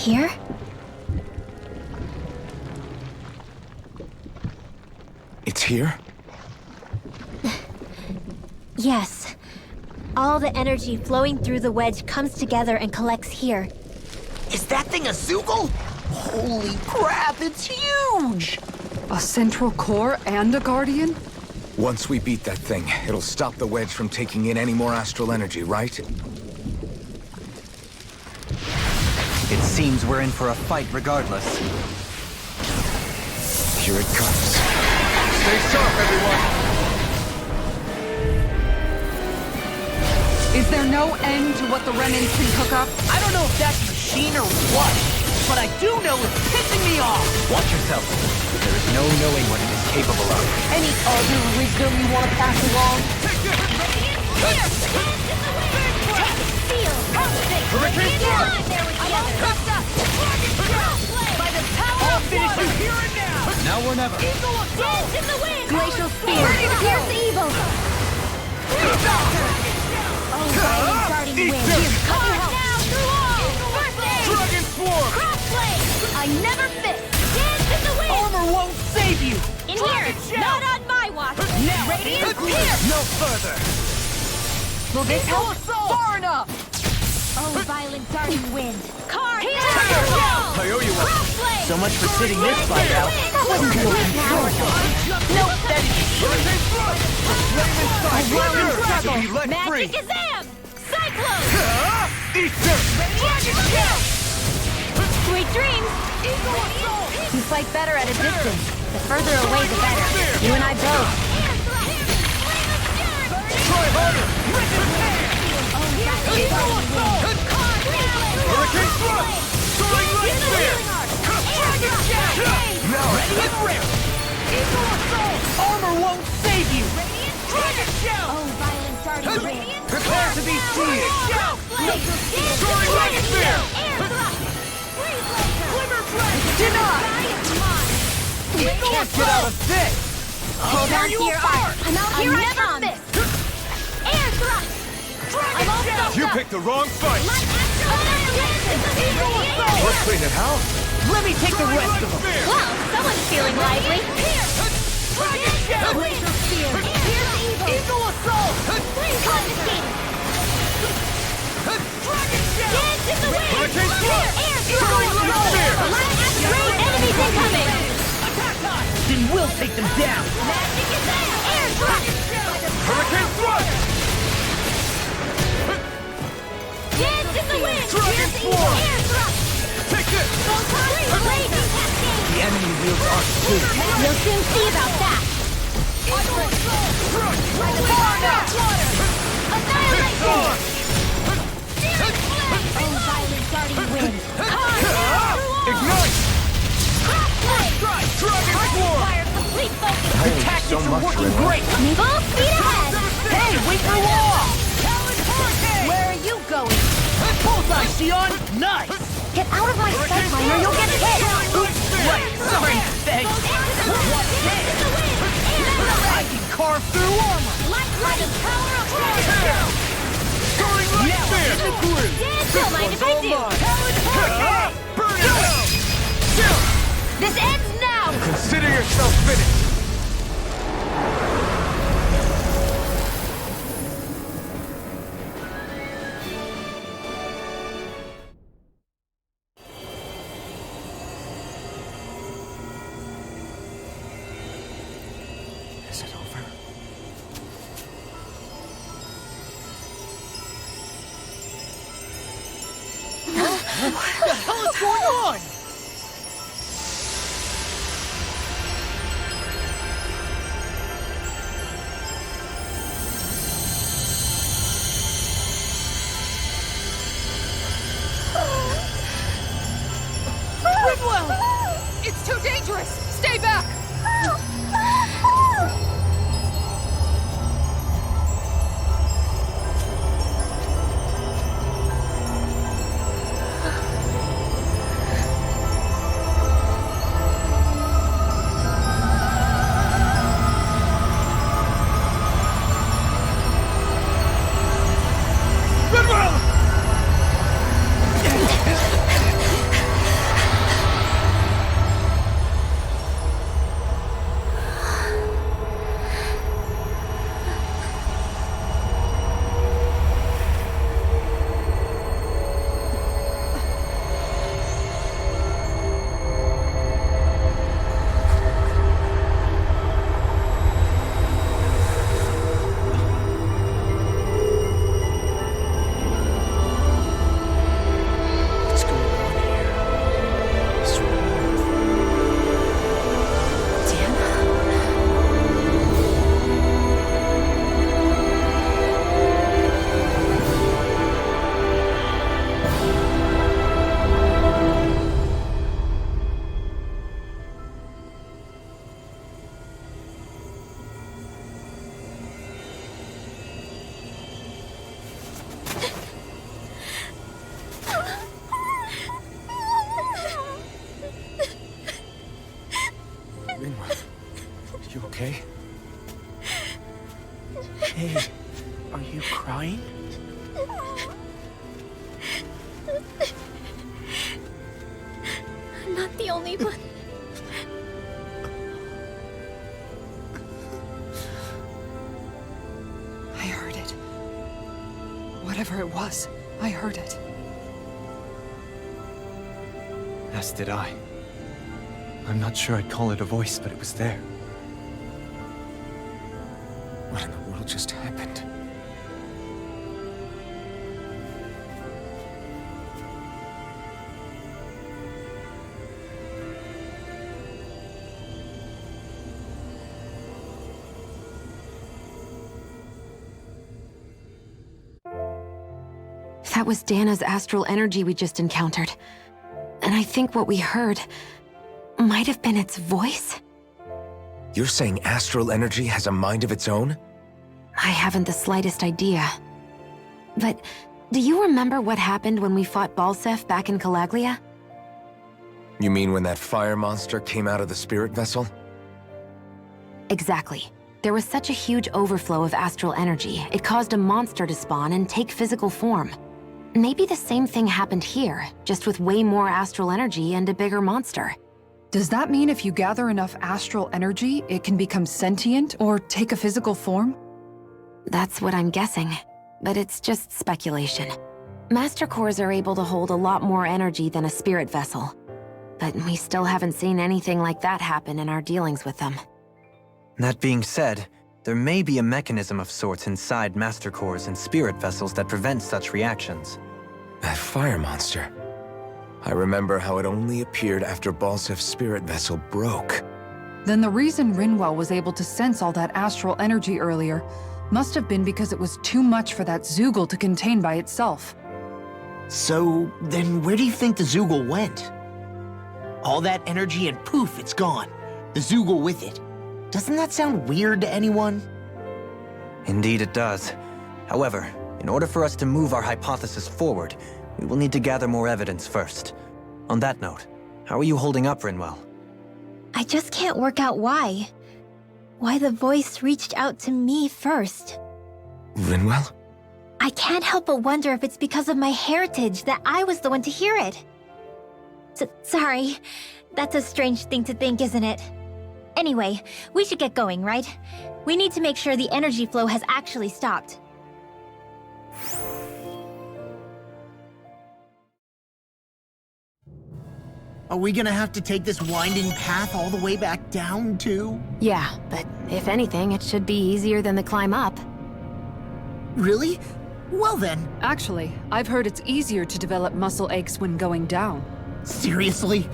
here? It's here? Yes. All the energy flowing through the wedge comes together and collects here. Is that thing a Zoogle? Holy crap, it's huge! A central core and a guardian? Once we beat that thing, it'll stop the wedge from taking in any more astral energy, right? It seems we're in for a fight regardless. Here it comes. Stay sharp, everyone! Is there no end to what the remnants can cook up? I don't know if that's a machine or what, but I do know it's pissing me off! Watch yourself. There is no knowing what it is capable of. Any other wisdom you want to pass along? I'll finish you here and now! Now or never. Glacial Spear! Pierce evil! Oh, violent darting wind! Here, cut your help! Dragon Swarm! I never miss! Dance in the wind! Armor won't save you! In here! Not on my watch! Now, Radiant Pierce! no further! Will this help? Far enough! Oh, violent darting wind! Card! I owe you one. So much for sitting this fight out. That wasn't good power! No, that is A whirling struggle! be let free. Magic Gazam! Cyclone! Sweet dreams! You fight better at a distance. The further away, the better. You and I both. Try harder! Hurricane Thrust! Soaring Light Spear! Now, ready and rip! Armor won't save you! Dragon Shell! Oh, violent darting wind! Prepare to be seized! Soaring Light Spear! Glimmer Blast! Denied! You can't get out of this! Hold on to your arm! I'm out here, I come! Air thrust! I'm all stuffed You up! picked the wrong fight! We're Let's clean it out. Let me take the rest of them! Wow, someone's feeling lively! Dragon Shell! Glacial Spear! Pierce evil! Eagle Assault! Confiscated! Dragon Shell! Dance in the wind! Hurricane Thrust! Air Soaring thrust! Light Spear! Great enemies incoming! Attack time! Then we'll take them down! Magic is there! Air thrust! Hurricane Thrust! Dance in the wind! Dragon Pierce evil! Swarm! Air thrust! Take this! Blazing cascade! The enemy wields arc too. You'll soon see about that! Annihilation! Oh, violent darting wind! Ignite! Dragon Swarm! Fire complete focus! I owe you Tactics so are much, working Red. great! Full speed ahead! Hey, wait for law! Where are you going? Bullseye, Xion! Nice! Get out of my sight line or you'll get hit! Right, sorry, thanks! I can carve through armor! Light power of fire! Soaring Light Spear! Don't mind if I do! Burn it out! Chill! This ends now! Consider yourself finished. Is it over? What the hell is going on? Ridwell! It's too dangerous! Stay back! only one. I heard it. Whatever it was, I heard it. As did I. I'm not sure I'd call it a voice, but it was there. What in the world just happened? That was Dana's astral energy we just encountered. And I think what we heard might have been its voice? You're saying astral energy has a mind of its own? I haven't the slightest idea. But do you remember what happened when we fought Balseph back in Calaglia? You mean when that fire monster came out of the spirit vessel? Exactly. There was such a huge overflow of astral energy, it caused a monster to spawn and take physical form. Maybe the same thing happened here, just with way more astral energy and a bigger monster. Does that mean if you gather enough astral energy, it can become sentient or take a physical form? That's what I'm guessing, but it's just speculation. Master Cores are able to hold a lot more energy than a spirit vessel, but we still haven't seen anything like that happen in our dealings with them. That being said, there may be a mechanism of sorts inside Master Cores and spirit vessels that prevents such reactions. That fire monster. I remember how it only appeared after Balsef's spirit vessel broke. Then the reason Rinwell was able to sense all that astral energy earlier must have been because it was too much for that Zoogle to contain by itself. So, then where do you think the Zoogle went? All that energy and poof, it's gone. The Zoogle with it. Doesn't that sound weird to anyone? Indeed it does. However, in order for us to move our hypothesis forward, we will need to gather more evidence first. On that note, how are you holding up, Rinwell? I just can't work out why. Why the voice reached out to me first. Rinwell? I can't help but wonder if it's because of my heritage that I was the one to hear it. Sorry. That's a strange thing to think, isn't it? Anyway, we should get going, right? We need to make sure the energy flow has actually stopped. Are we gonna have to take this winding path all the way back down, too? Yeah, but if anything, it should be easier than the climb up. Really? Well then. Actually, I've heard it's easier to develop muscle aches when going down. Seriously?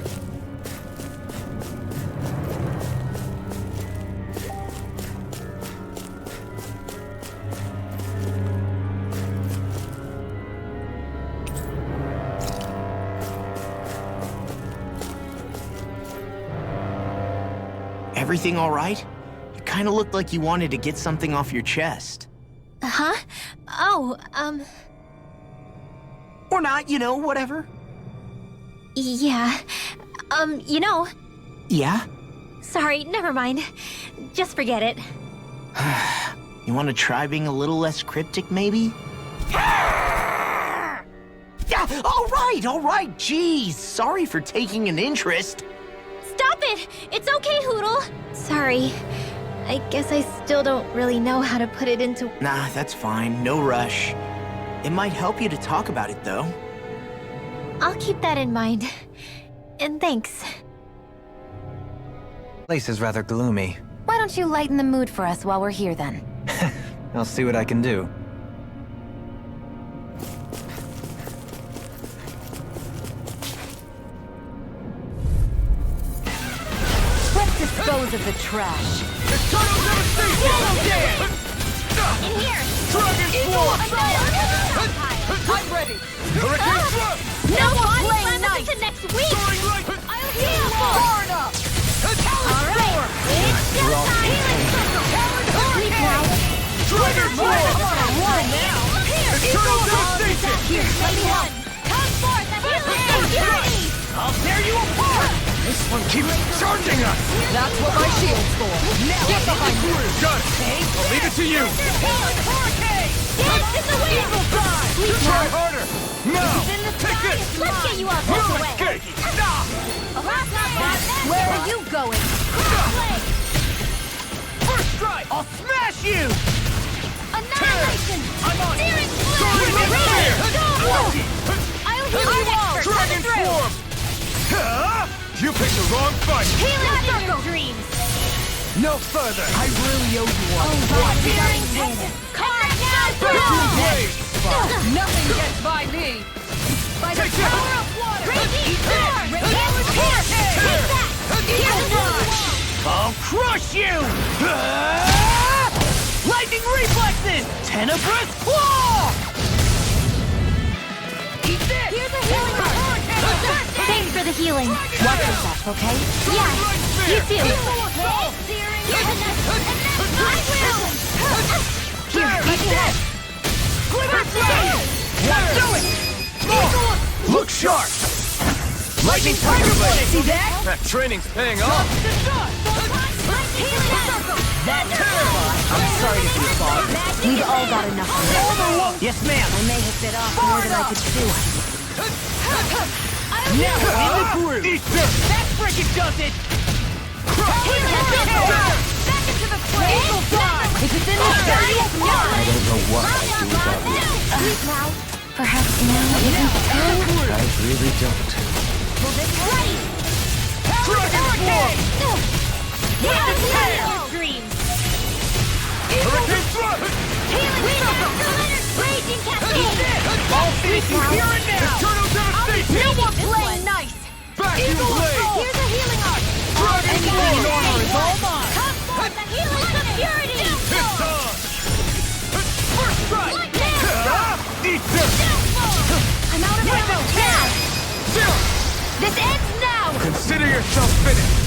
Everything all right? You kind of looked like you wanted to get something off your chest. Huh? Oh, Or not, you know, whatever. yeah. Yeah? Sorry, never mind. Just forget it. You want to try being a little less cryptic, maybe? Yeah, all right, jeez. Sorry for taking an interest. Stop it! It's okay, Hootle! Sorry. I guess I still don't really know how to put it into... Nah, that's fine, no rush. It might help you to talk about it, though. I'll keep that in mind. And thanks. The place is rather gloomy. Why don't you lighten the mood for us while we're here then? I'll see what I can do. Let's dispose of the trash. In here! I'm ready! No more playing nice! Until next week! I'll heal! Far enough! Alright! It's showtime! Sleep now! Dragon Roar! Here, one! Come forth and heal me! I'll tear you apart! This one keeps charging us! That's what my shield's for! Now get behind me! Got it! I'll leave it to you! Dance in the wind! Sleep Try now! harder! Now! Take it! Let's get you out of the way! Escape! Where are you going? First strike! I'll smash you! Annihilation! I'm on it! Searing Sword blade! against fire! Go! I'll heal you all! Dragon form! You picked the wrong fight! Healing circle! Dreams! No further! I really owe you one. Searing wind! Card now! Blade! Nothing gets by me! By the Take that! power of water! Raging sword! Raging pierce! Take that! Here's the I'll crush you! Lightning reflexes! Tenebrous claw! Eat this! Here's a healing heart! Thanks for the healing. Watch yourself, okay? Yeah, you too. Here, eat this! Glitter blade! Do it! Look sharp! Lightning tiger blade! See that? That training's paying off! That I'm sorry to be a bog. We've all got enough of it. Yes, ma'am. I may have bit off more than I could chew. Now in the groove. That frickin' does it. Back into the fray! If it's in the I don't know what I'd do without you. Perhaps now isn't the time? I really don't. Dreams! Hurricane thrust. Raging cascade! I'll finish you here and now. Eternal devastation. No more playing nice! Vacuum blade. Here's a healing art! Dragon blade armor is all mine. Come forth the healing of purity! It's on. First strike. Eat this. I'm out of ammo! Now! This ends now! Consider yourself finished!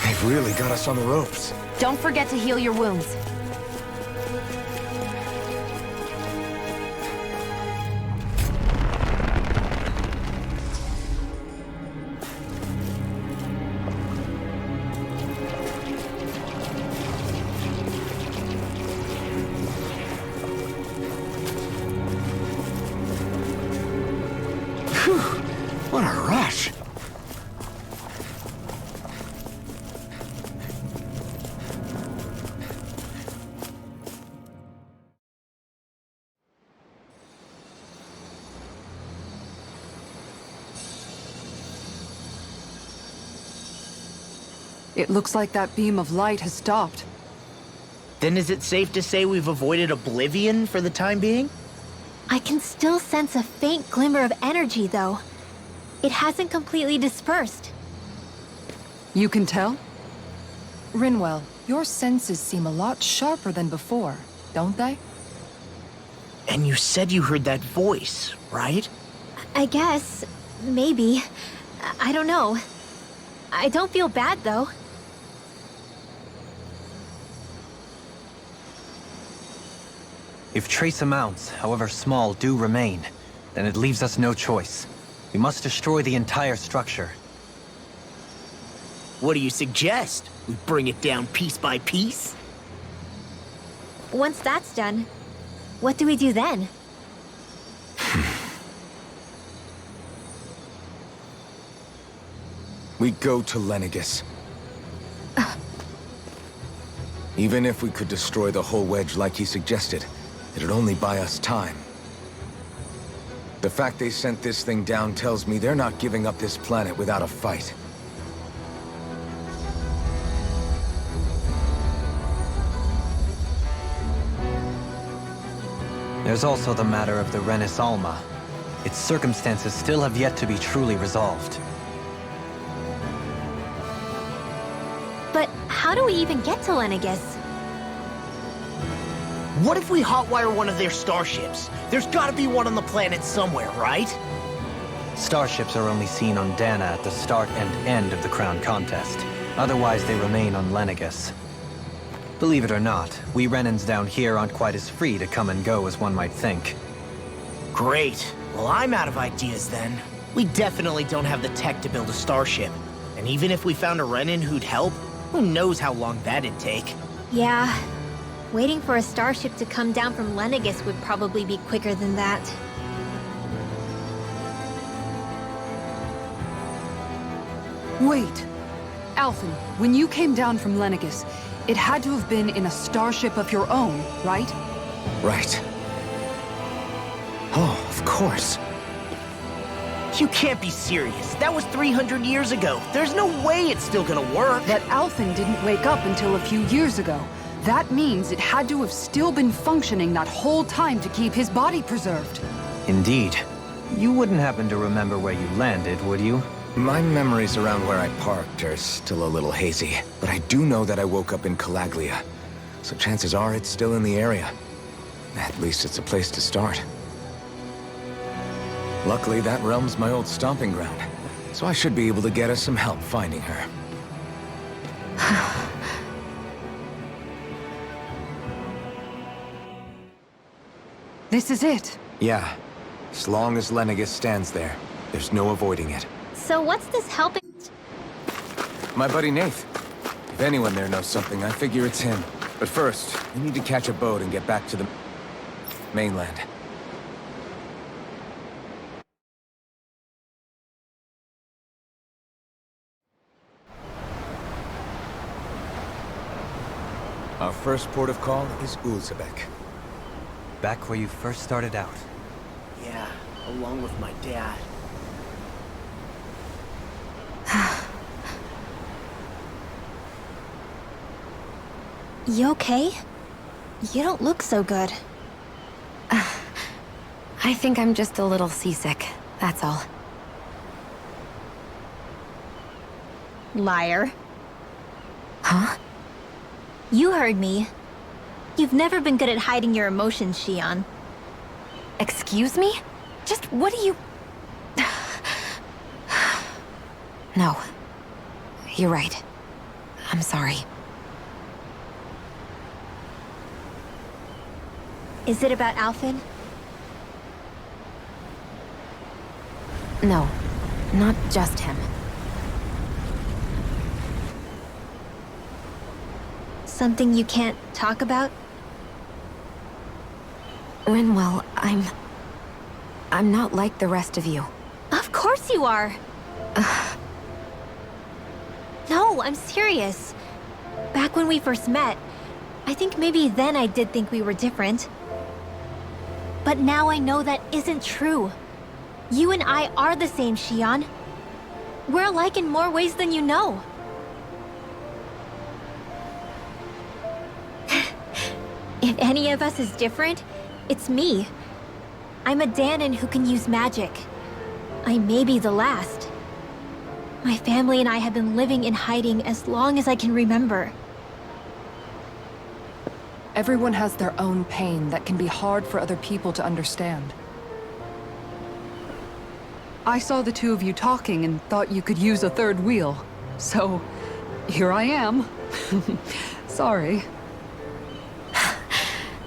They've really got us on the ropes. Don't forget to heal your wounds. What a rush! It looks like that beam of light has stopped. Then is it safe to say we've avoided oblivion for the time being? I can still sense a faint glimmer of energy, though. It hasn't completely dispersed. You can tell? Rinwell, your senses seem a lot sharper than before, don't they? And you said you heard that voice, right? I guess. Maybe. I don't know. I don't feel bad, though. If trace amounts, however small, do remain, then it leaves us no choice. We must destroy the entire structure. What do you suggest? We bring it down piece by piece? Once that's done, what do we do then? We go to Lenegis. Even if we could destroy the whole wedge like he suggested, it'd only buy us time. The fact they sent this thing down tells me they're not giving up this planet without a fight. There's also the matter of the Renis Alma. Its circumstances still have yet to be truly resolved. But how do we even get to Lenegis? What if we hotwire one of their starships? There's gotta be one on the planet somewhere, right? Starships are only seen on Dana at the start and end of the Crown Contest. Otherwise, they remain on Lenegis. Believe it or not, we Renans down here aren't quite as free to come and go as one might think. Great. Well, I'm out of ideas then. We definitely don't have the tech to build a starship. And even if we found a Renan who'd help, who knows how long that'd take. Yeah. Waiting for a starship to come down from Lenegis would probably be quicker than that. Wait. Alphen, when you came down from Lenegis, it had to have been in a starship of your own, right? Right. Oh, of course. You can't be serious. That was 300 years ago. There's no way it's still gonna work. But Alphen didn't wake up until a few years ago. That means it had to have still been functioning that whole time to keep his body preserved. Indeed. You wouldn't happen to remember where you landed, would you? My memories around where I parked are still a little hazy, but I do know that I woke up in Calaglia. So chances are it's still in the area. At least it's a place to start. Luckily, that realm's my old stomping ground, so I should be able to get us some help finding her. This is it. Yeah. As long as Lenegis stands there, there's no avoiding it. So what's this helping? My buddy Nath. If anyone there knows something, I figure it's him. But first, we need to catch a boat and get back to the mainland. Our first port of call is Ulzebek. Back where you first started out. Yeah, along with my dad. You okay? You don't look so good. I think I'm just a little seasick, that's all. Liar. Huh? You heard me. You've never been good at hiding your emotions, Shion. Excuse me? Just what do you... No. You're right. I'm sorry. Is it about Alphen? No. Not just him. Something you can't talk about? Rinwell, I'm not like the rest of you. Of course you are! No, I'm serious. Back when we first met, I think maybe then I did think we were different. But now I know that isn't true. You and I are the same, Shion. We're alike in more ways than you know. If any of us is different, it's me. I'm a Danon who can use magic. I may be the last. My family and I have been living in hiding as long as I can remember. Everyone has their own pain that can be hard for other people to understand. I saw the two of you talking and thought you could use a third wheel. So, here I am. Sorry.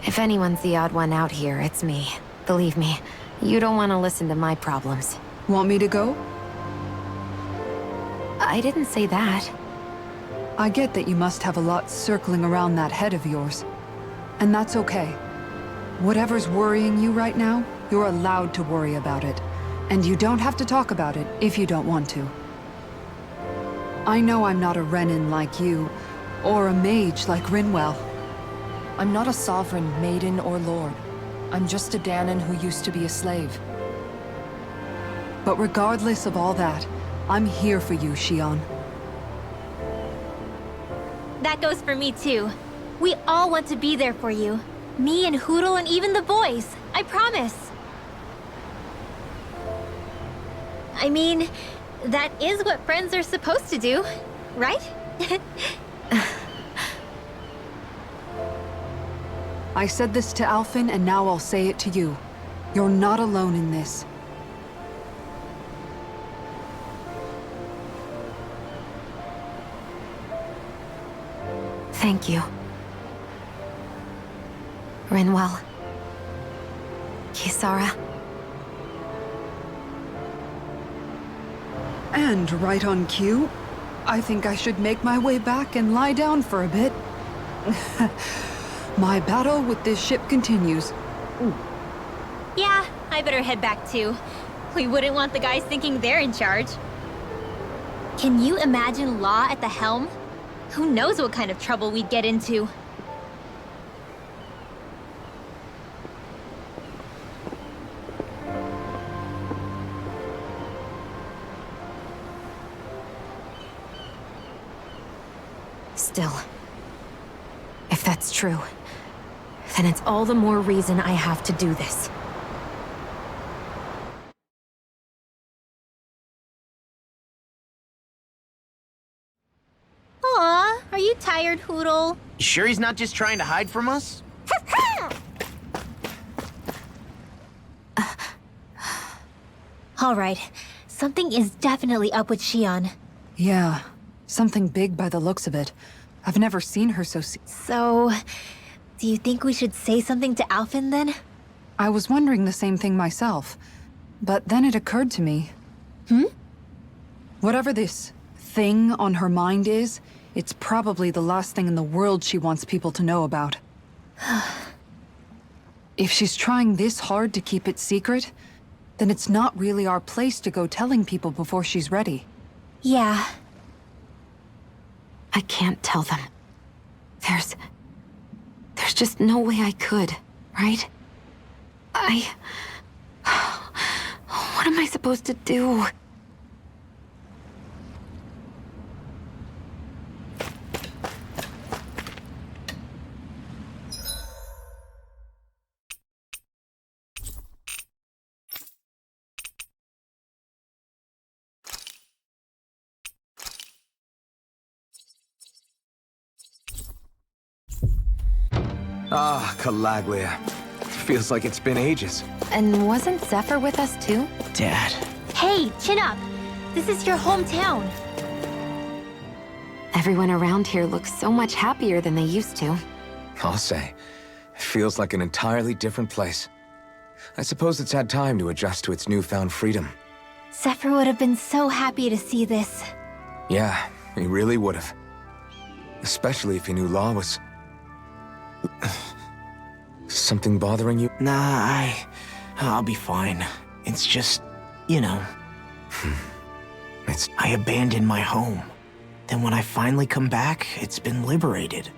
If anyone's the odd one out here, it's me. Believe me, you don't want to listen to my problems. Want me to go? I didn't say that. I get that you must have a lot circling around that head of yours. And that's okay. Whatever's worrying you right now, you're allowed to worry about it. And you don't have to talk about it if you don't want to. I know I'm not a Renin like you, or a mage like Rinwell. I'm not a sovereign, maiden, or lord. I'm just a Danon who used to be a slave. But regardless of all that, I'm here for you, Shion. That goes for me too. We all want to be there for you. Me and Hootle and even the boys. I promise. I mean, that is what friends are supposed to do, right? I said this to Alphen, and now I'll say it to you. You're not alone in this. Thank you. Rinwell. Kisara. And right on cue, I think I should make my way back and lie down for a bit. My battle with this ship continues. Yeah, I better head back too. We wouldn't want the guys thinking they're in charge. Can you imagine Law at the helm? Who knows what kind of trouble we'd get into? Still, if that's true, then it's all the more reason I have to do this. Aw, are you tired, Hootle? You sure he's not just trying to hide from us? All right, something is definitely up with Shion. Yeah, something big by the looks of it. I've never seen her so So, do you think we should say something to Alphen then? I was wondering the same thing myself. But then it occurred to me. Whatever this thing on her mind is, it's probably the last thing in the world she wants people to know about. If she's trying this hard to keep it secret, then it's not really our place to go telling people before she's ready. Yeah. I can't tell them. There's just no way I could, right? What am I supposed to do? Ah, Calaglia. Feels like it's been ages. And wasn't Zephyr with us too? Dad. Hey, chin up! This is your hometown. Everyone around here looks so much happier than they used to. I'll say. It feels like an entirely different place. I suppose it's had time to adjust to its newfound freedom. Zephyr would have been so happy to see this. Yeah, he really would have. Especially if he knew Law was... Something bothering you? Nah, I'll be fine. It's just, you know. I abandoned my home. Then when I finally come back, it's been liberated.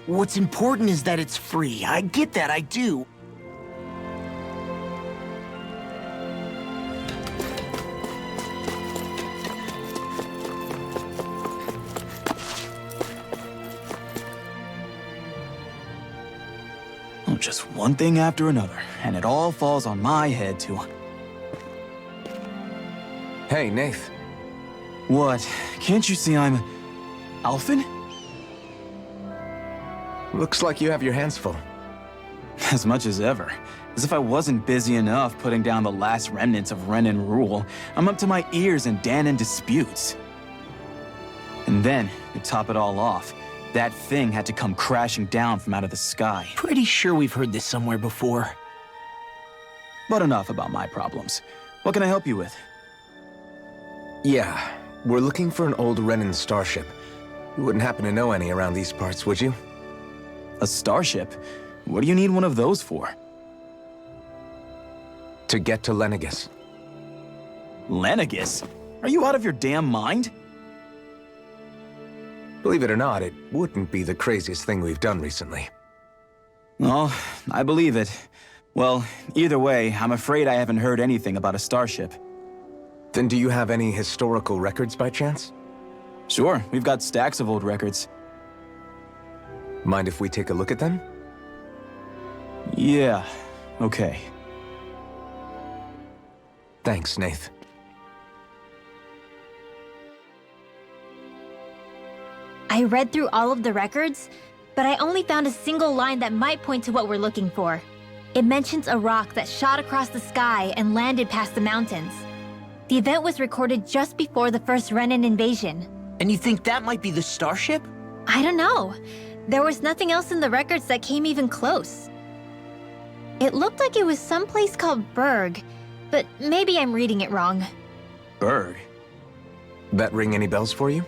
What's important is that it's free. I get that, I do. Just one thing after another, and it all falls on my head to... Hey, Nath. What? Can't you see I'm... Alphen? Looks like you have your hands full. As much as ever. As if I wasn't busy enough putting down the last remnants of Renan rule, I'm up to my ears in Dahnan disputes. And then, to top it all off, that thing had to come crashing down from out of the sky. Pretty sure we've heard this somewhere before. But enough about my problems. What can I help you with? Yeah, we're looking for an old Renan starship. You wouldn't happen to know any around these parts, would you? A starship? What do you need one of those for? To get to Lenegis. Lenegis? Are you out of your damn mind? Believe it or not, it wouldn't be the craziest thing we've done recently. Well, I believe it. Well, either way, I'm afraid I haven't heard anything about a starship. Then do you have any historical records by chance? Sure, we've got stacks of old records. Mind if we take a look at them? Yeah, okay. Thanks, Nath. I read through all of the records, but I only found a single line that might point to what we're looking for. It mentions a rock that shot across the sky and landed past the mountains. The event was recorded just before the first Renan invasion. And you think that might be the starship? I don't know. There was nothing else in the records that came even close. It looked like it was someplace called Berg, but maybe I'm reading it wrong. Berg? That ring any bells for you?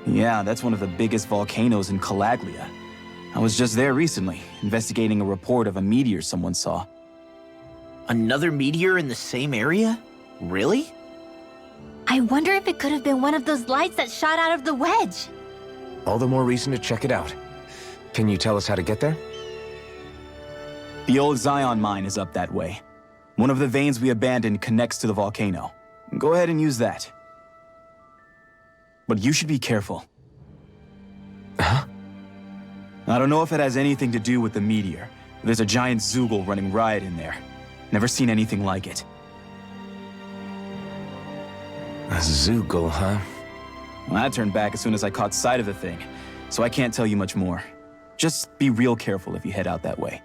Yeah, that's one of the biggest volcanoes in Calaglia. I was just there recently, investigating a report of a meteor someone saw. Another meteor in the same area? Really? I wonder if it could have been one of those lights that shot out of the wedge. All the more reason to check it out. Can you tell us how to get there? The old Zion mine is up that way. One of the veins we abandoned connects to the volcano. Go ahead and use that. But you should be careful. Huh? I don't know if it has anything to do with the meteor. There's a giant Zoogle running riot in there. Never seen anything like it. A Zoogle, huh? Well, I turned back as soon as I caught sight of the thing, so I can't tell you much more. Just be real careful if you head out that way.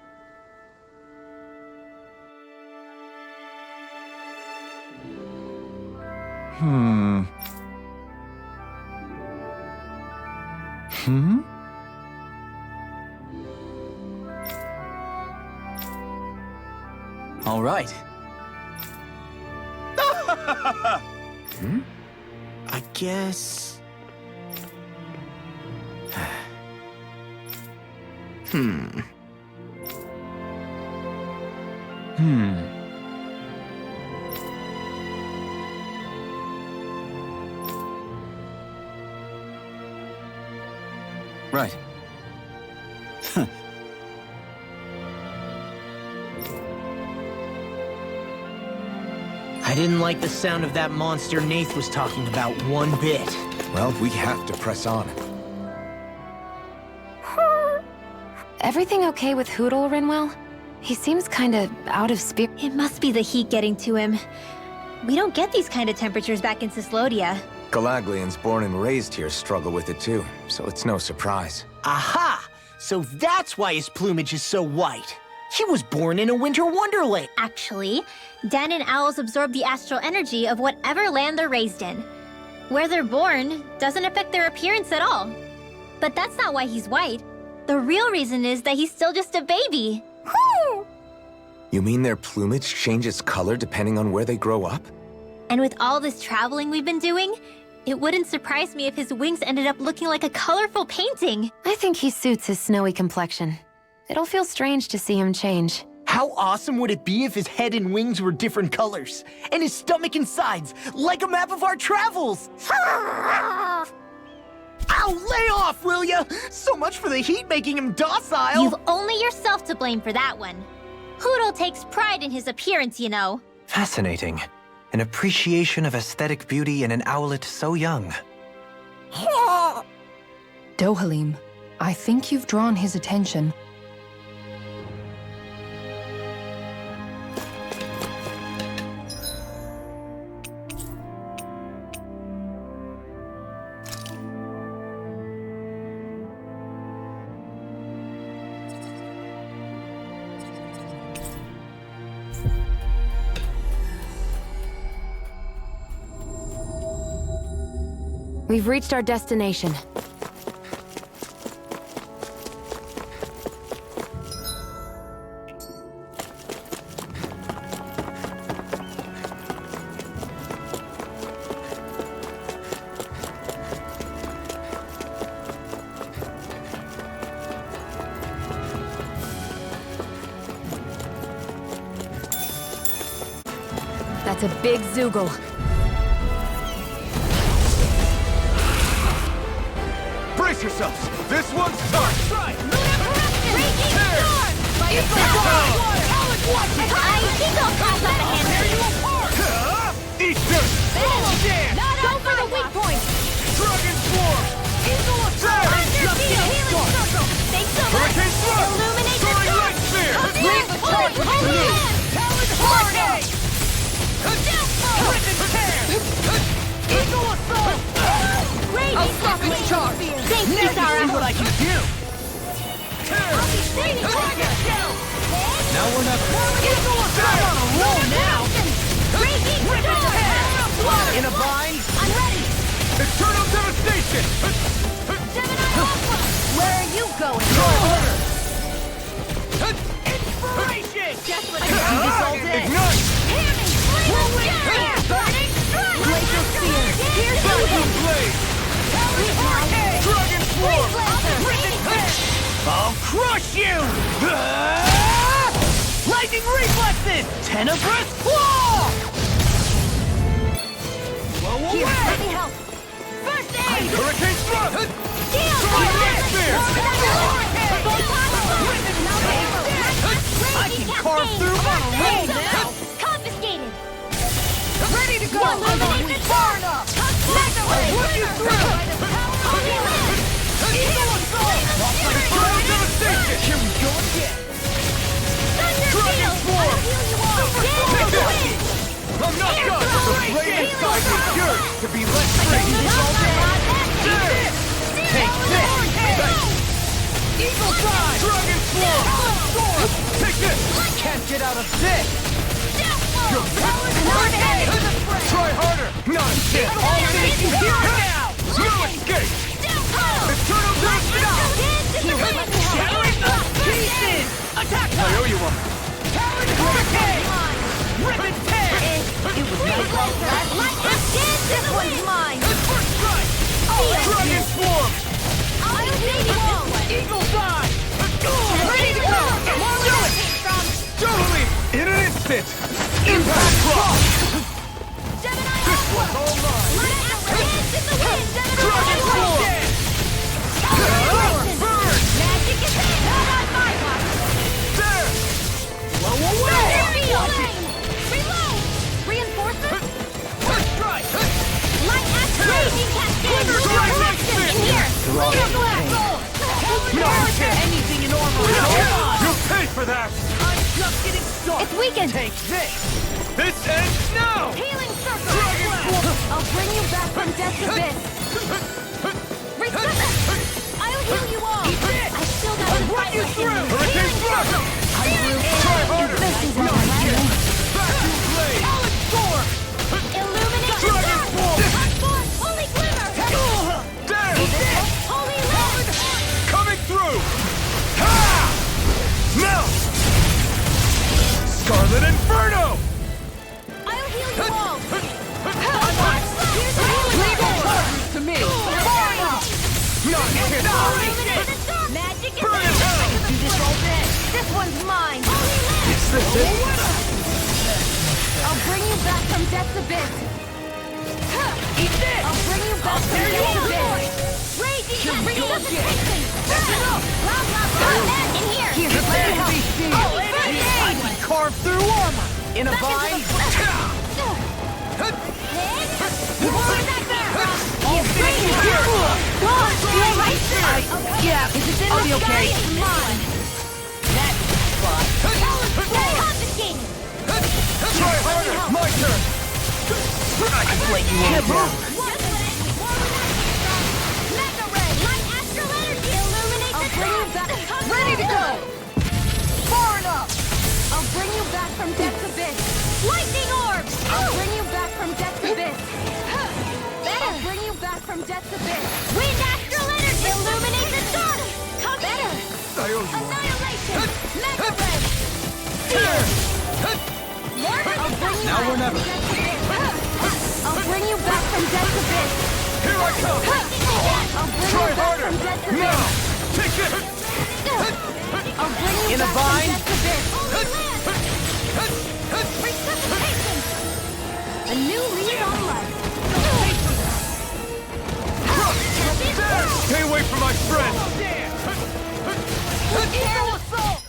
All right. I guess... Right. I didn't like the sound of that monster Nath was talking about one bit. Well, we have to press on. Everything okay with Hootle, Rinwell? He seems kinda out of spirit. It must be the heat getting to him. We don't get these kind of temperatures back in Cyslodia. Galaglians born and raised here struggle with it too, so it's no surprise. Aha! So that's why his plumage is so white. He was born in a winter wonderland. Actually, Dan and owls absorb the astral energy of whatever land they're raised in. Where they're born doesn't affect their appearance at all. But that's not why he's white. The real reason is that he's still just a baby. You mean their plumage changes color depending on where they grow up? And with all this traveling we've been doing, it wouldn't surprise me if his wings ended up looking like a colorful painting. I think he suits his snowy complexion. It'll feel strange to see him change. How awesome would it be if his head and wings were different colors? And his stomach and sides, like a map of our travels! Ow, lay off, will ya? So much for the heat making him docile! You've only yourself to blame for that one. Hootle takes pride in his appearance, you know. Fascinating. An appreciation of aesthetic beauty in an owlet so young. Dohalim, I think you've drawn his attention. We've reached our destination. That's a big Zoogle. Brace yourselves! This one's tough! I think I'll pass up a hand. Eastern! Go for the weak point! Dragon Swarm! Thanks so much! Hurricane Thrust! Illuminate the Soaring storm! Light Sphere! Leave the charge with me! Eagle Assault! I'll stop this charge! Thanks, Now you Kisara! see what I can do! Now we're not... Eagle Assault on a roll now! In a bind? I'm ready! Eternal Devastation! Where are you going? Inspiration! Just what I Ignite! Burning strike! Glacial Sphere! Here's Dragon Blade! Dragon Swarm! I'll crush you! Lightning Reflexes! Tenebrous Claw! Here, let me help. First aid! Hurricane thrust! Tornado spear! I can carve through my hole now! Confiscated! Ready to go! Far enough! Put you through! Eagle assault! Total devastation! Here we go again! Dragon swarm! I'm not done! The blade inside me yearns to be let free! There! Take this! Eagle dive! Dragon swarm! Take this! Can't get out of this! Try harder! Not a chance! All safety here now! No escape! Eternal devastation! Challenge the pieces! Attack! I owe you one! Hurricane! Rip and tear! It was nice. This one's mine! First strike! Dragon swarm! Eagle dive! Ready to go! Do it! Totally! In an instant! Impact drop! This one's all mine! Dragon swarm! Burn! There! Blow away! Reinforcements? First strike! Light activation cascade! In here! No chance! Anything in armor is over! You'll pay for that! I'm just getting started! It's weakened! Take this! This ends now! Healing circle! I'll bring you back from death's abyss! I'll heal you all! I still got to fight like through! Hurricane thrust! Try harder! Vacuum blade! Solid storm! Illuminate the Dragon dark! swarm! Transform! Holy glimmer! There! Holy light! Coming through! Ha! Now! Scarlet Inferno! I'll heal you all! Leave all charges to me! Far enough! Not hit! Illuminate the dark! Magic is Burn it hell! do this all day! This one's mine! Holy light! It's the thing! I'll bring you back from death's abyss! Eat this! I'll bring you back from death's abyss! Raging resuscitation! In here! Prepare to be seen! I can carve through armor! In a vine! I'll be okay. Try harder! My turn! I can let you in now. Ready to go! Far enough! I'll bring you back from death's abyss! Lightning orb! I'll bring you back from death's abyss! I'll bring you back from death's abyss! Wind astral energy! Illuminate the dark! Come better! I owe you one. Annihilation! Mega ray! Fear! Now or never. I'll bring you back from death's abyss! Here I come! I'll bring Try you back harder! from death's abyss! Now! Take it! I'll bring you In a back vine? from death's abyss! Resuscitation! A new lead on life! There! Stay away from my friend! Eagle assault!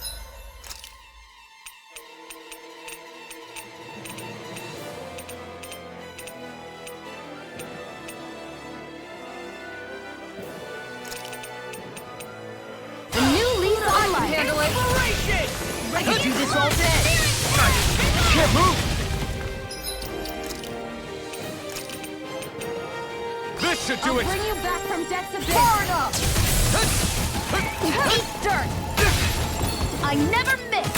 A new lead on life! Handle it! I can do this all day! Can't move! This should do I'll it! bring you back from death's abyss! Far enough! Eat dirt! I never miss!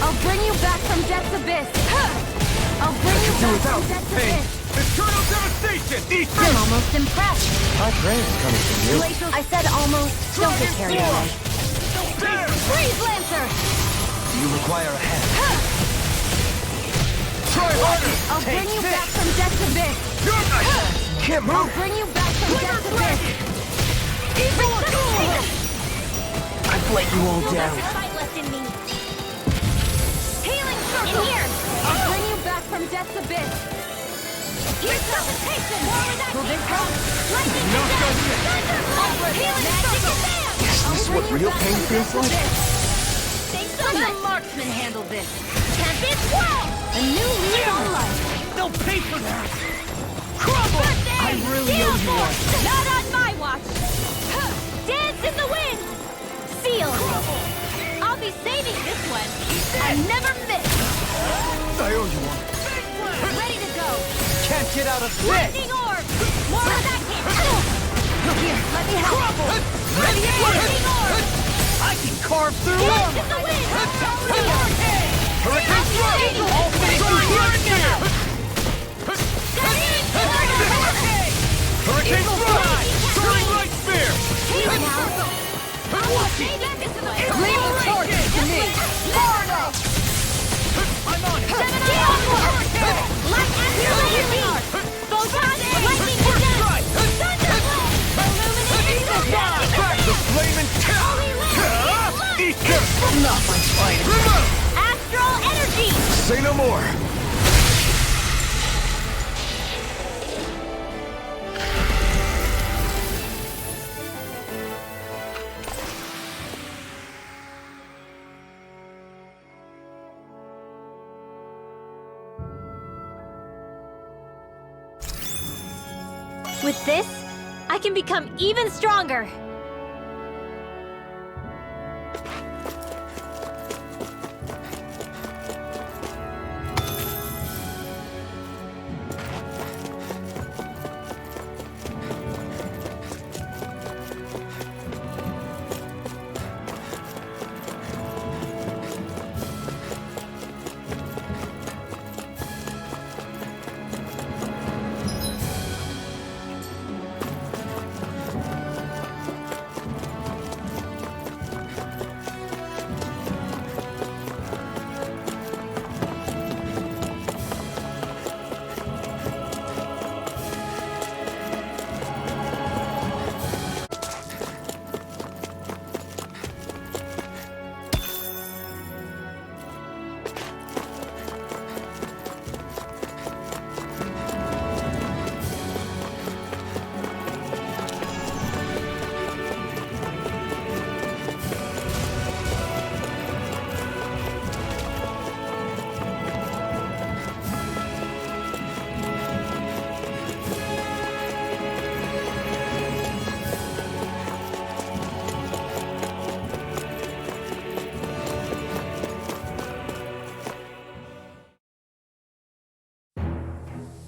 I'll bring you back from death's abyss! I'll bring you back from death's abyss! Eternal devastation! Eat I'm almost impressed! My praise coming from you. I said almost. Don't get carried away. There! Freeze Lancer! Do you require a hand? Try harder! I'll bring you back from death's abyss! Can't I'll move! bring you back from death's abyss! I've let you all down. Fight left in me. Healing circle. In here. I'll bring you back from death's abyss. Resuscitation. Will this help? Lightning Not done yet. Healing circle. Is this what real pain feels like? Let the marksman handle this. Tempest Swirl! A new lease on life. They'll pay for that. Crumble! I really owe you one. Not on my watch. Dance in the wind. Seal. I'll be saving this one. I never miss. I owe you one. Ready to go. Can't get out of this. Lightning orb. More of that hit. Here, let me help. Crumble! Lightning orb. I can carve through Dance armor. in the wind. Hurricane Thrust! All things are here and now! Hurricane Thrust! Soaring Light Spear! Leave the torch to me. Far enough! I'm on it! Hurricane! Light accelerator. Photon lightning down. Thunderbolt. Illuminating Back the flaming cow! Eat this! Not my fight! Remove! Astral energy. Say no more. With this, I can become even stronger.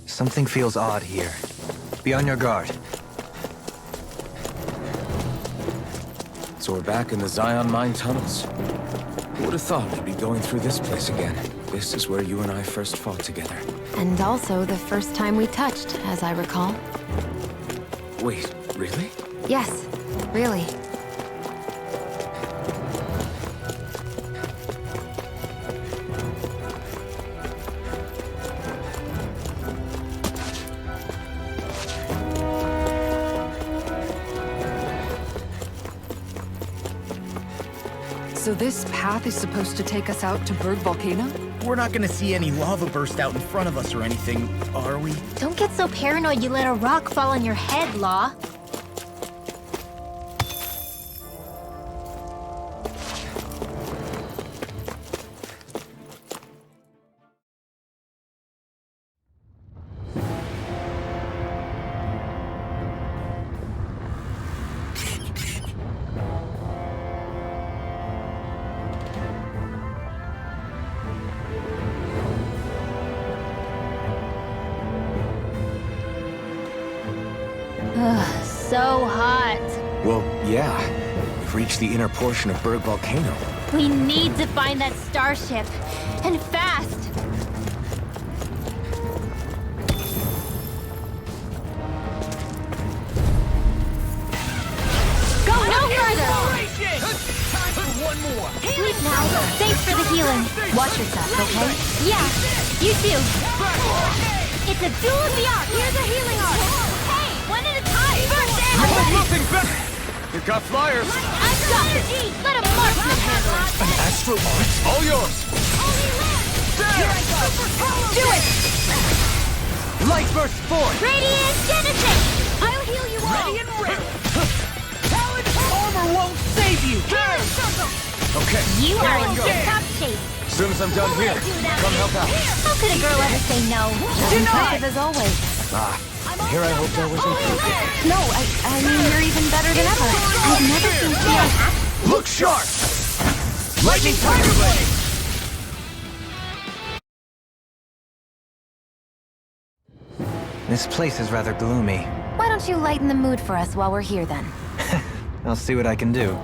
Something feels odd here. Be on your guard. So we're back in the Zion Mine tunnels. Who would have thought we'd be going through this place again? This is where you and I first fought together. And also the first time we touched, as I recall. Wait, really? Yes, really. So this path is supposed to take us out to Berg Volcano? We're not gonna see any lava burst out in front of us or anything, are we? Don't get so paranoid you let a rock fall on your head, Law. Ugh, so hot. Well, yeah. We've reached the inner portion of Berg Volcano. We need to find that starship. And fast. Go no further! Time for one more! Sleep now. Thanks for the healing. Watch yourself, okay? Yeah, you too. It's a duel of the arts. Here's a healing art. Hey, one at a time. First I have nothing better! You've got flyers! I've got energy! Let a marksman handle it! An astral arch? All yours! Here I go! Do it! Light burst forth! Radiant Genesis! I'll heal you all! Ready and ready! Talon armor won't save you! Okay, You here are I in go. tip-top shape! As soon as I'm done here, come help out. How could a girl ever say no? Impressive as always. Here I hoped I was improved. No, I mean, you're even better than ever. I've never seen Theon act. Look sharp! Lightning Tiger Blade! This place is rather gloomy. Why don't you lighten the mood for us while we're here then? I'll see what I can do.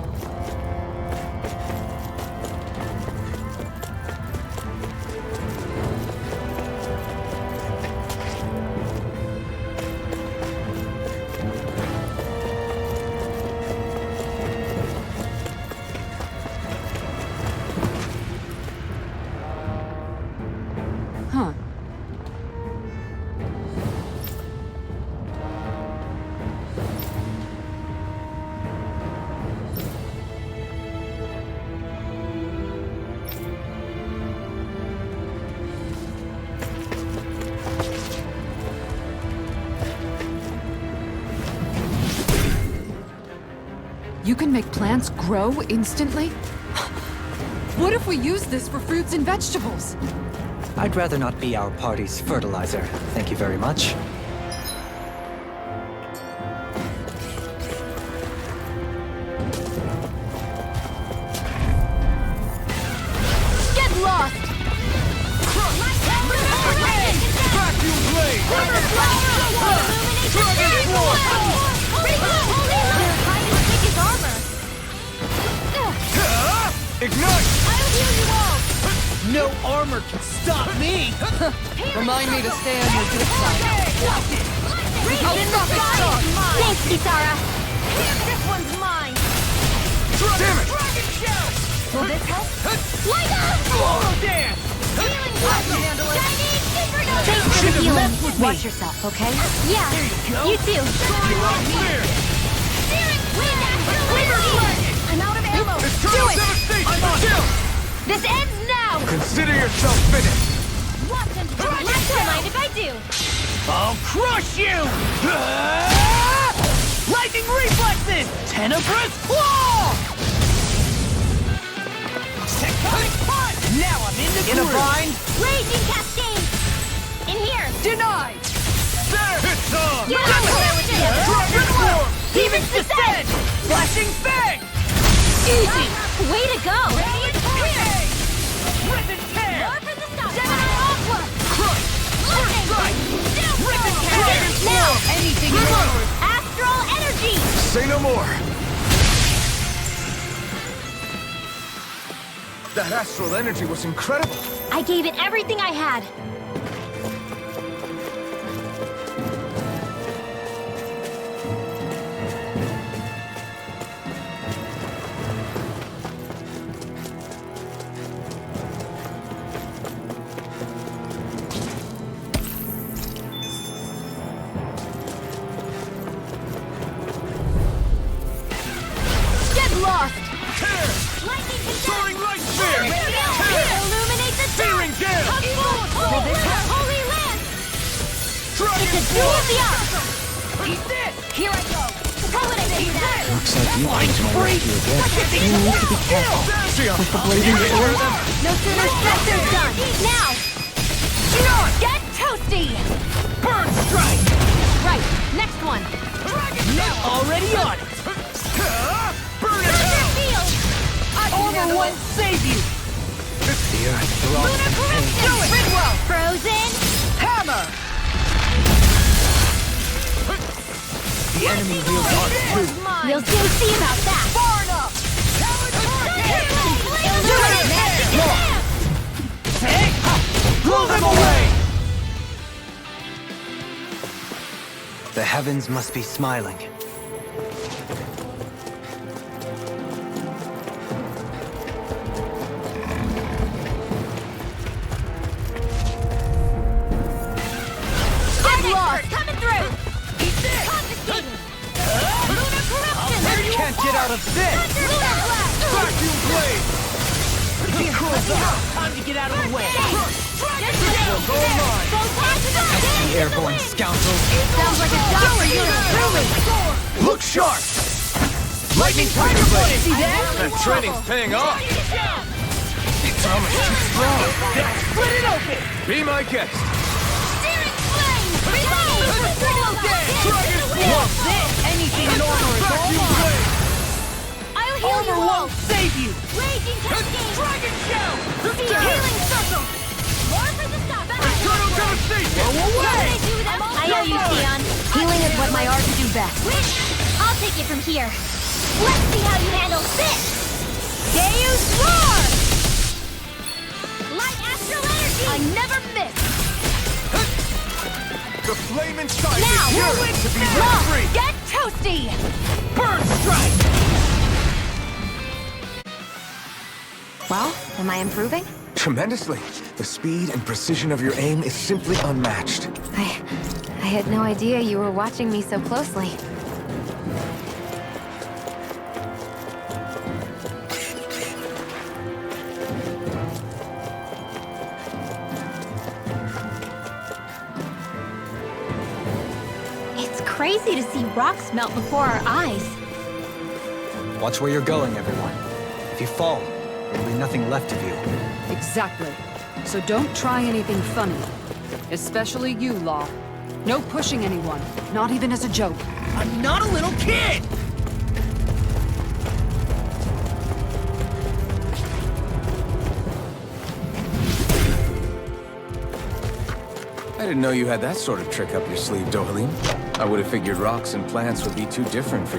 Huh. You can make plants grow instantly? What if we use this for fruits and vegetables? I'd rather not be our party's fertilizer. Thank you very much. Get lost! Vacuum Blade! Ignite! No armor can stop me! Remind me to stay on your good side. Thanks, Kisara! This one's mine! Damn it! Will this help? Light up! Dance! Healing Chinese supernova! Thanks for the healing. Watch yourself, okay? Yeah. You too. Steering wind astral liberty! I'm out of ammo. Do it! I'm on kill! This ends now! Consider yourself finished! Watch and don't mind if I do. I'll crush you! Lightning reflexes! Tenebrous claw! Tectonic punch! Now I'm in the groove! In a bind? Raging cascade! In here! Denied! There! It's on! You have to Dragon form! Demons descend! Flashing fang! Easy! Way to go! Radiant hurricane! Rip and tear! More for the stop! Gemini Aqua! Crush! Lightning! Rip and tear! Now! Anything Reverse! Astral energy! Say no more! That astral energy was incredible! I gave it everything I had. Get lost! Tear! Lightning Soaring light spear! Illuminate the Searing gale! Holy Lance! Dragon It's a form! duel of the arts! Eat this! Here I go! How would I do that? Looks like you Flying free! You need to be careful. With the blazing sword? No sooner said than done! Now! Get toasty! Burn strike! Right, next one! Already on it! Burn it out! Field! Armor won't save you! The earth belongs Lunar to me. corruption! Ridwell! Frozen! Hammer! The enemy wields art too. We'll soon see about that! Far enough! Hey! Blow them away! The heavens must be smiling. Get lost! Coming through! Confiscating! Lunar corruption! Can't out of this! Vacuum blade! Time to get out of the way! The airborne scoundrel. Sounds like a job for you to prove it. Look sharp! Lightning tiger blade! That training's paying off! It's almost too strong! Split it open! Be my guest! Anything in armor is all mine! I'll heal you Armor all! won't save you! Raging Cascade! Dragon Shell! See ya! Healing Circle! More for the stop! Eternal devastation! I owe you, Theon. Healing is what my art do best. I'll take it from here. Let's see how you handle this! Deus Roar! Light astral energy! I never miss! The flame inside Now! is yours to be set free! Get toasty! Burn strike! Well, am I improving? Tremendously. The speed and precision of your aim is simply unmatched. I had no idea you were watching me so closely. It's crazy to see rocks melt before our eyes. Watch where you're going, everyone. If you fall, there'll be nothing left of you. Exactly. So don't try anything funny. Especially you, Law. No pushing anyone, not even as a joke. I'm not a little kid! I didn't know you had that sort of trick up your sleeve, Dohalim. I would have figured rocks and plants would be too different for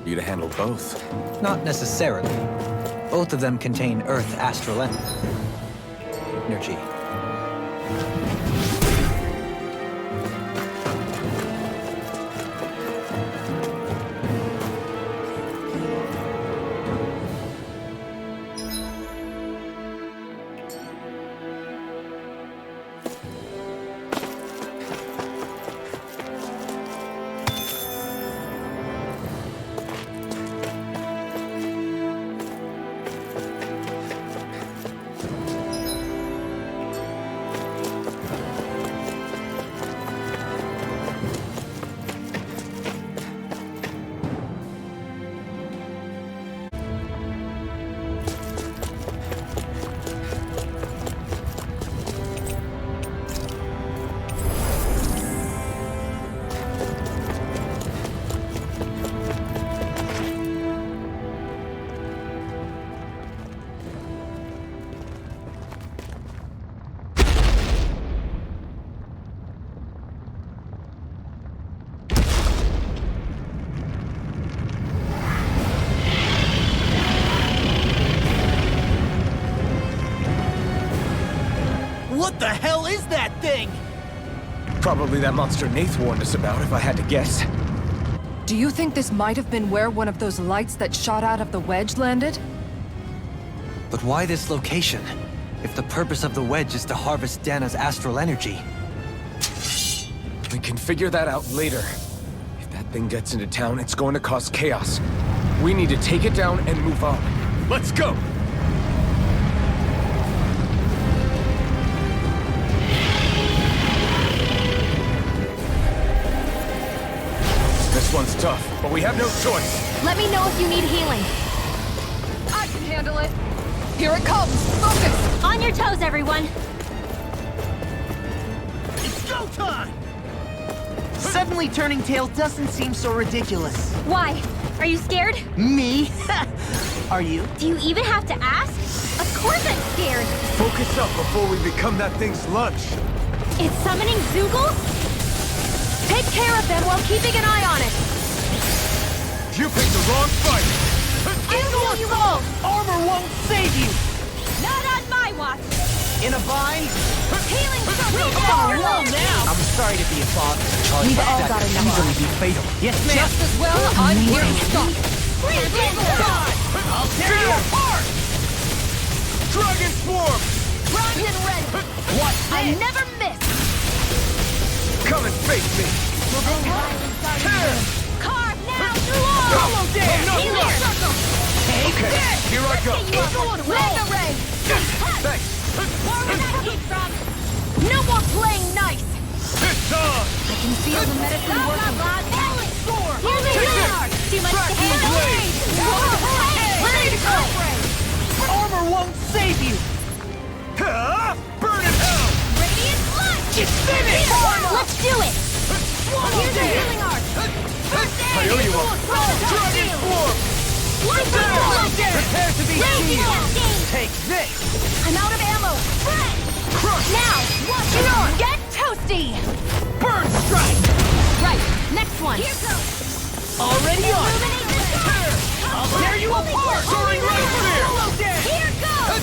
you to handle both. Not necessarily. Both of them contain Earth astral energy. What the hell is that thing? Probably that monster Nath warned us about, if I had to guess. Do you think this might have been where one of those lights that shot out of the wedge landed? But why this location? If the purpose of the wedge is to harvest Dana's astral energy. We can figure that out later. If that thing gets into town, it's going to cause chaos. We need to take it down and move on. Let's go! This one's tough, but we have no choice. Let me know if you need healing. I can handle it. Here it comes. Focus! On your toes, everyone! It's go time! Suddenly turning tail doesn't seem so ridiculous. Why? Are you scared? Me? Are you? Do you even have to ask? Of course I'm scared! Focus up before we become that thing's lunch. It's summoning Zeugles? Take care of them while keeping an eye on it. You picked the wrong fight! I'll heal you all! Armor won't save you! Not on my watch! In a bind? Healing circle! Well now! I'm sorry to be a father. Charge We've like all that got could enough. easily be fatal. Yes, ma'am! Just as well, I'm here to stop. I'll tear you apart! Dragon Swarm! Primed and ready. Watch I this! never miss. Come and face me! Carve now, you are. Solo dance! Healer. Take Okay, this! here I go! Eagle and Mega Ray. Thanks! Where that came from? No more playing nice. It's on! I can feel the medicine working. Here's the healer. Too much to handle. Ready to go. Armor won't save you! Burn in hell! Radiant Lunge. It's finished! Let's do it. Here's the healing art. I owe you one. Dragon Form! Prepare to be healed! Take this! I'm out of ammo. Now, watch it on. Get toasty. Burn strike! Right, next one. Here goes. Already on! Illuminate the dark. I'll tear you apart! Soaring Ray Spear! Swallow dance! Here goes.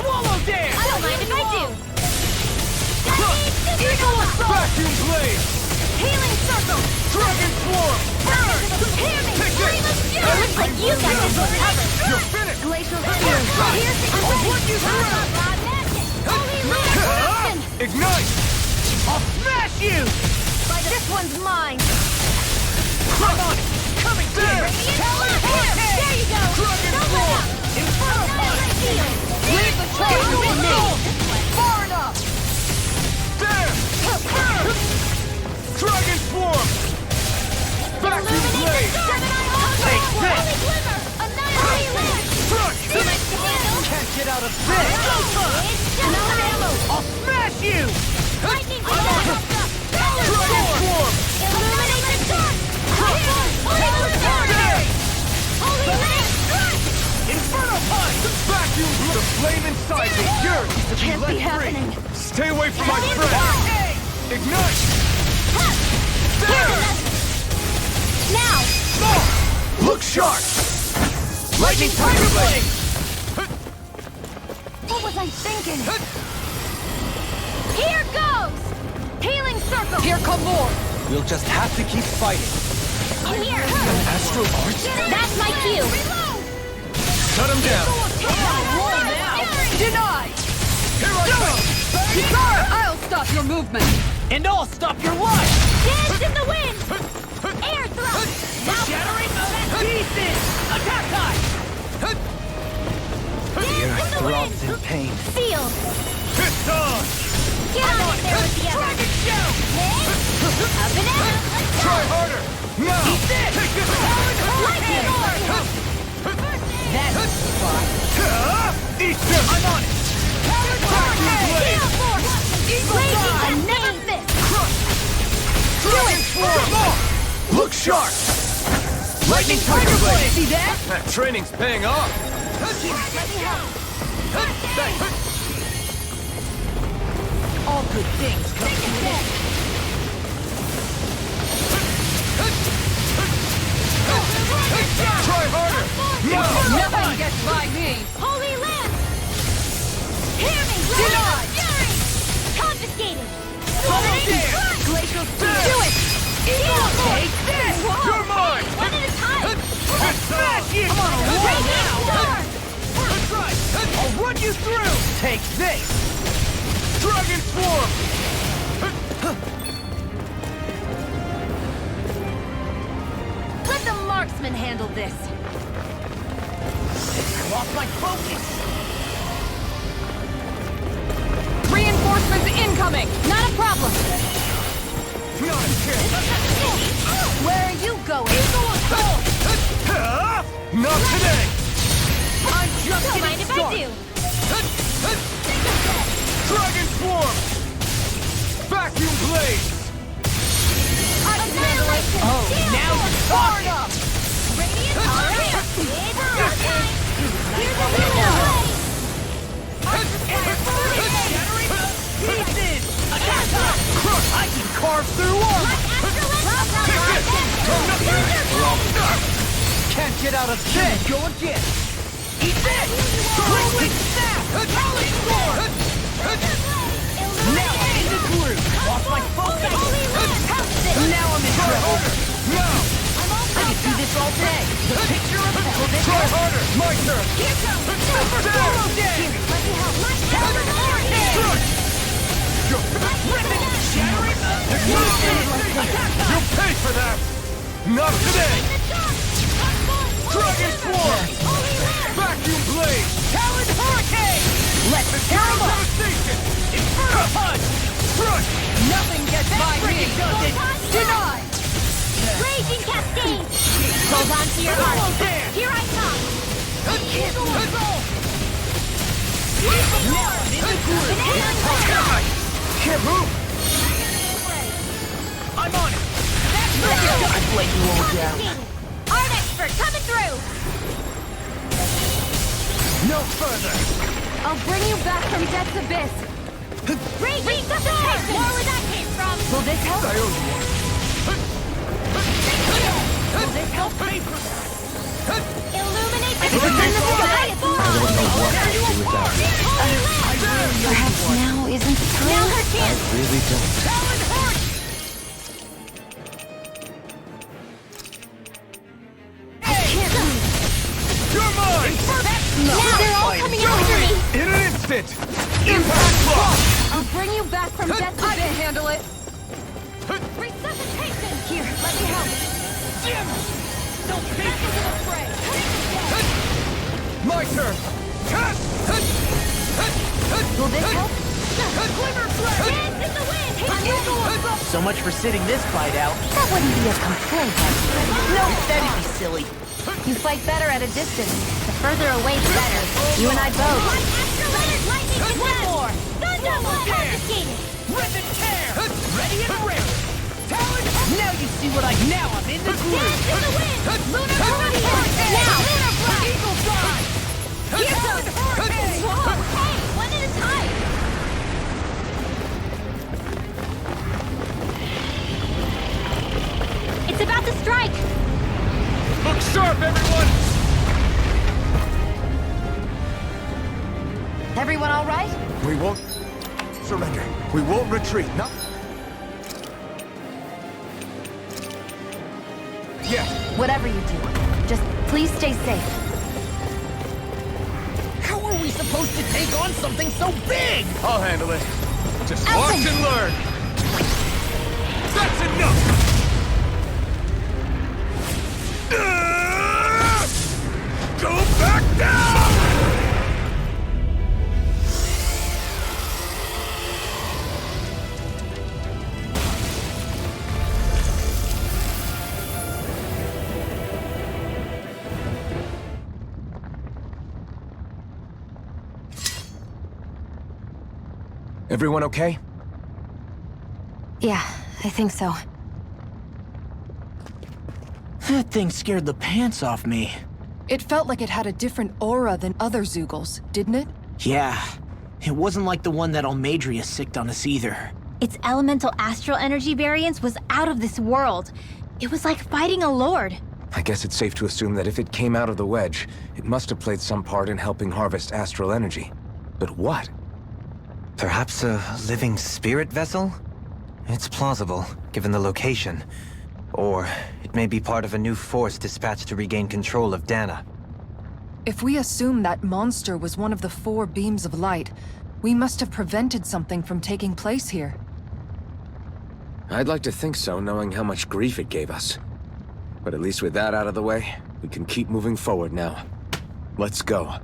Swallow dance! I don't mind if I do. Eagle assault! Vacuum Blade! Healing circle. Dragon Swarm! Burn. Hear me. Take Flame this! of fury. It looks like you got this one covered. You're finished! Glacial Spear. Here's the I'll put you through! Holy Lunar. Ignite! I'll smash you! This one's mine. Come on! Coming there! There you go. Dragon Don't let Swarm! up. Inferno punch! Leave the trail with me. Far enough! There! Dragon Swarm! Vacuum Blade! Take this! Crush! Can't get out of this! I'll smash you! Lightning Dragon Swarm! Illuminate the dark! Holy Land! Inferno punch! Vacuum Blade! The flame inside me yearns to be Can't let be free! happening. Stay away from my Heaven's friend! Hey! Ignite! There! Now! Look sharp! Lightning Tiger Blade! What was I thinking? Here goes! Healing circle! Here come more! We'll just have to keep fighting. Here! Astro Arts? That's my cue! Shut him down! Denied! Here I come! Kitara, I'll stop your movement! And I'll stop your life! Dance in the wind! Air thrust! Shattering pieces! Attack time! Dance in the Throbs in wind! pain. Sealed! It's on! Get on in there with the others! Dragon shout! Up and out! Try harder! Now! Eat this! Take this! Lightning orb! That's the spot! Eat this! I'm on it! Vacuum Blade! Gale force! Eagle Raging dive! I never miss! Dragon Swarm! Look sharp! Lightning Tiger Blade! See that? That training's paying off! All good things come to an end. Try harder! Now! Nothing gets by me! Holy Land! Hear me! Denied! Fury! Confiscated! Swallow dare! Glacial spear! Do it! Eagle Take this! You're mine! One at a time! Smash you! I'm on a roll Radiant now! star! First strike! I'll run you through! Take this! Dragon Swarm! Let the marksman handle this! I lost my focus! Reinforcements incoming! Not a problem! Not a chance! Where are you going? Not today! I'm just Don't mind getting if I started! do! Dragon Swarm! Vacuum Blade! Annihilation! Oh, now you're talking! Radiant alright! It's our time! Here's a window! Pieces! Attack time! I can carve through armor! Can't get out of this! Go again! Eat this! Quickly snap! Rolling sword! Now I'm in the groove! Lost my focus! Now I'm in trouble! Now! I can do this all day! The picture of all this Try harder! My turn! Here comes the super solo dead! Here, let me help. My turn! You'll pay for that! Not today! Dragon Swarm! Vacuum Blade! Talon Hurricane! Let's tear him up! Devastation! Inferno Punch! Crush! Nothing gets by me! Denied! Raging Cascade! Hold on to your heart. Here I come! Can't move! I'm on it! I've laid you all down. Art expert coming through! No further! I'll bring you back from Death's Abyss. Raging Cascade! More where that came from! Will this help? I owe you one. Will this help? Illuminate the Hurricane sky! I don't know what to do without you. Perhaps now isn't the time? Now her I chance! really don't. Talon Hurricane! You're mine! Now they're all coming after me! In an instant! Impact Block! I'll bring you back from Death's Abyss. I can handle it. Resuscitation! Here, let me help. Don't be afraid! My turn! Will this help? Dance in the wind! So much for sitting this fight out. That wouldn't be a complaint. No, that'd be silly. You fight better at a distance. The further away, the better. You and I both. Lightning One more! Thunderbolt confiscated! Rip and tear! Ready and rip! Talon! Now you see what now I'm in the groove! Dance in the wind! Lunar Hurricane! Now! Lunar Blast! Eagle Drive! Here goes! Hurricane! Whoa! Hey! One at a time! It's about to strike! Look sharp, everyone! Everyone all right? We won't surrender. We won't retreat. No. Yes. Whatever you do, just please stay safe. How are we supposed to take on something so big? I'll handle it. Just Elton! watch and learn. That's enough. Go back down! Everyone okay? Yeah, I think so. That thing scared the pants off me. It felt like it had a different aura than other Zeugles, didn't it? Yeah. It wasn't like the one that Almadria sicked on us either. Its elemental astral energy variance was out of this world. It was like fighting a lord. I guess it's safe to assume that if it came out of the wedge, it must have played some part in helping harvest astral energy. But what? Perhaps a living spirit vessel? It's plausible, given the location. Or it may be part of a new force dispatched to regain control of Dana. If we assume that monster was one of the 4 beams of light, we must have prevented something from taking place here. I'd like to think so, knowing how much grief it gave us. But at least with that out of the way, we can keep moving forward now. Let's go.